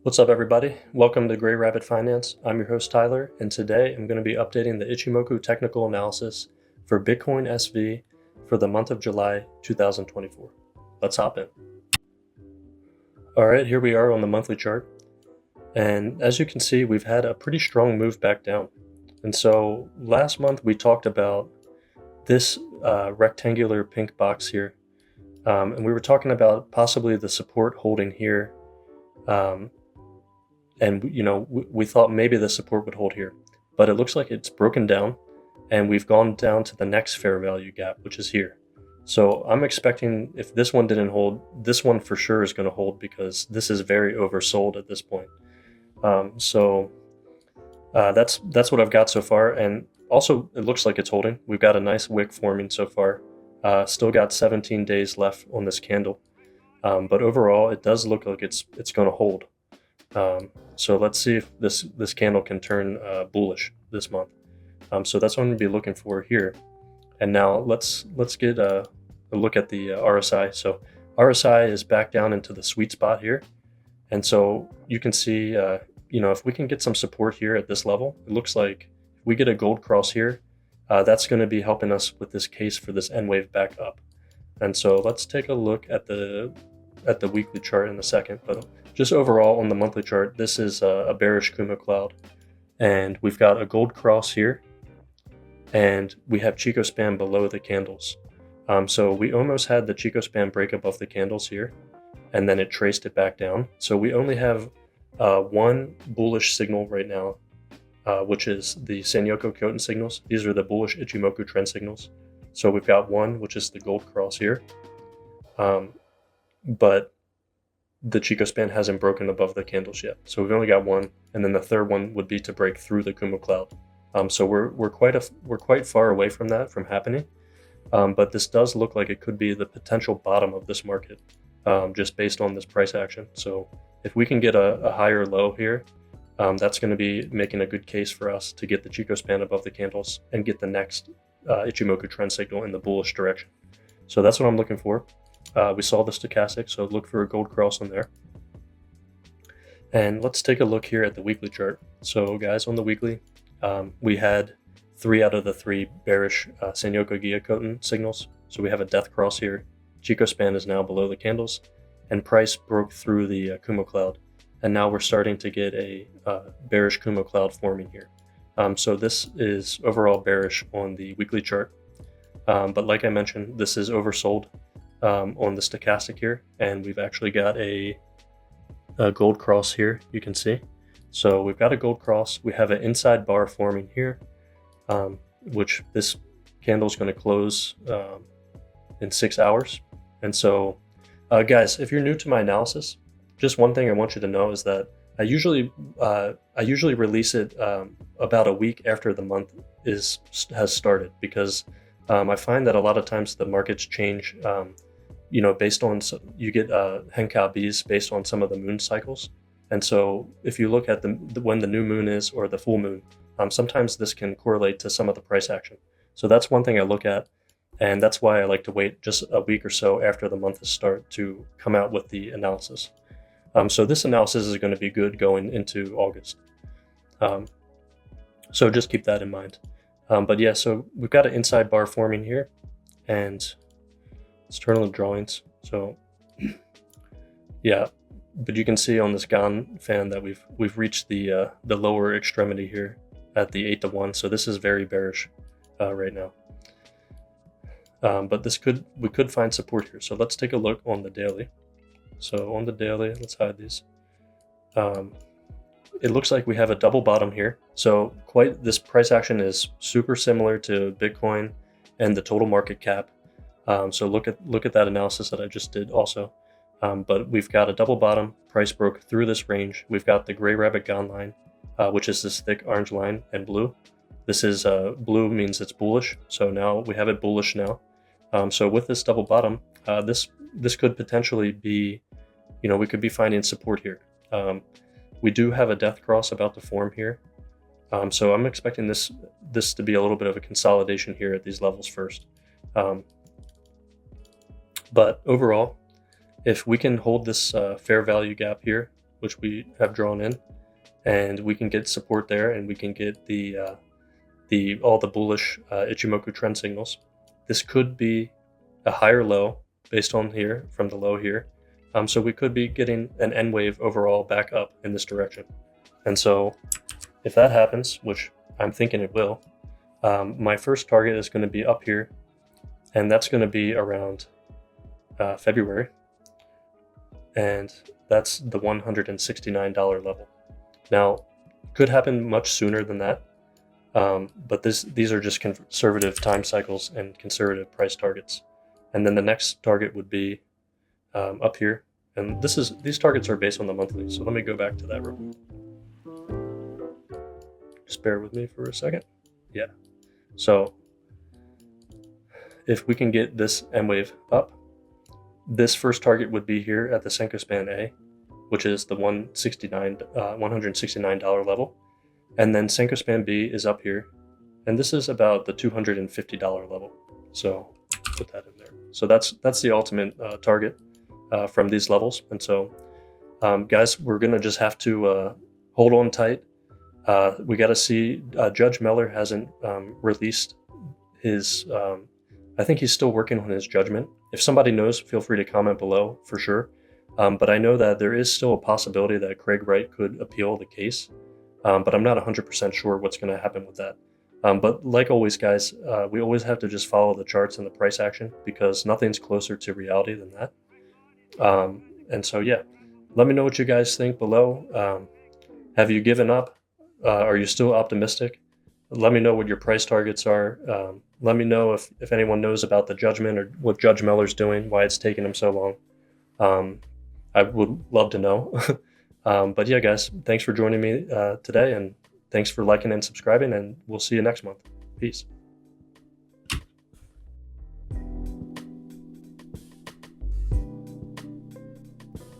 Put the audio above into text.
What's up, everybody? Welcome to Gray Rabbit Finance. I'm your host, Tyler, and today I'm going to be updating the Ichimoku technical analysis for Bitcoin SV for the month of July 2024. Let's hop in. All right, here we are on the monthly chart. And as you can see, we've had a pretty strong move back down. And so last month we talked about this rectangular pink box here. And we were talking about possibly the support holding here. And we thought maybe the support would hold here, but it looks like it's broken down and we've gone down to the next fair value gap, which is here. So I'm expecting if this one didn't hold, this one for sure is going to hold because this is very oversold at this point. That's what I've got so far. And also it looks like it's holding. We've got a nice wick forming so far. Still got 17 days left on this candle. But overall, it does look like it's going to hold. So let's see if this candle can turn bullish this month. So that's what I'm going to be looking for here. And now let's get a look at the RSI. So RSI is back down into the sweet spot here. And so you can see, if we can get some support here at this level, it looks like if we get a gold cross here, that's going to be helping us with this case for this N wave back up. And so let's take a look at the weekly chart in a second, but just overall on the monthly chart, this is a bearish Kumo cloud, and we've got a gold cross here, and we have Chico span below the candles. So we almost had the Chico span break above the candles here, and then it traced it back down. So we only have one bullish signal right now, which is the Sanyoku Kyoten signals. These are the bullish Ichimoku trend signals. So we've got one, which is the gold cross here. But the Chico span hasn't broken above the candles yet. So we've only got one, and then the third one would be to break through the Kumo cloud. So we're quite far away from that from happening. But this does look like it could be the potential bottom of this market, just based on this price action. So if we can get a higher low here, that's going to be making a good case for us to get the Chico span above the candles and get the next Ichimoku trend signal in the bullish direction. So that's what I'm looking for. We saw the stochastic, so look for a gold cross on there. And let's take a look here at the weekly chart. So guys, on the weekly, we had 3 out of the 3 bearish Sanyoku Kyoten signals. So we have a death cross here. Chico span is now below the candles, and price broke through the Kumo cloud. And now we're starting to get a bearish Kumo cloud forming here. So this is overall bearish on the weekly chart. But like I mentioned, this is oversold on the stochastic here, and we've actually got a gold cross here, you can see. So we've got a gold cross. We have an inside bar forming here, which this candle is going to close in 6 hours. And so guys, if you're new to my analysis, just one thing I want you to know is that I usually release it about a week after the month has started, because I find that a lot of times the markets change, based on, you get Henkao Bs based on some of the moon cycles. And so if you look at when the new moon is or the full moon, sometimes this can correlate to some of the price action. So that's one thing I look at, and that's why I like to wait just a week or so after the month has started to come out with the analysis. So this analysis is going to be good going into August. So just keep that in mind. But yeah, so we've got an inside bar forming here, and let's turn on the drawings. So yeah, but you can see on this Gan fan that we've reached the lower extremity here at the 8-to-1. So this is very bearish right now. But we could find support here. So let's take a look on the daily. So on the daily, let's hide these. It looks like we have a double bottom here. So this price action is super similar to Bitcoin and the total market cap. So look at that analysis that I just did also. But we've got a double bottom. Price broke through this range. We've got the gray rabbit Gan line, which is this thick orange line, and blue. This is blue means it's bullish. So now we have it bullish now. So with this double bottom, this could potentially be, we could be finding support here. We do have a death cross about to form here. So I'm expecting this to be a little bit of a consolidation here at these levels first. But overall, if we can hold this fair value gap here, which we have drawn in, and we can get support there, and we can get all the bullish Ichimoku trend signals. This could be a higher low based on here from the low here. So we could be getting an N wave overall back up in this direction. And so if that happens, which I'm thinking it will, my first target is going to be up here, and that's going to be around February. And that's the $169 level. Now, could happen much sooner than that, but these are just conservative time cycles and conservative price targets. And then the next target would be up here, and these targets are based on the monthly. So let me go back to that real quick. Just bear with me for a second. Yeah. So if we can get this M wave up, this first target would be here at the Senko span A, which is the $169 level. And then Senko span B is up here. And this is about the $250 level. So put that in there. So that's the ultimate target from these levels. And so guys, we're going to just have to hold on tight. We got to see, Judge Meller hasn't released his, I think he's still working on his judgment. If somebody knows, feel free to comment below for sure. But I know that there is still a possibility that Craig Wright could appeal the case, but I'm not 100% sure what's going to happen with that. But like always, guys, we always have to just follow the charts and the price action, because nothing's closer to reality than that. And so, yeah, let me know what you guys think below. Have you given up? Are you still optimistic? Let me know what your price targets are. Let me know if anyone knows about the judgment or what Judge Miller's doing, why it's taking him so long. I would love to know. But yeah, guys, thanks for joining me today, and thanks for liking and subscribing, and we'll see you next month. Peace.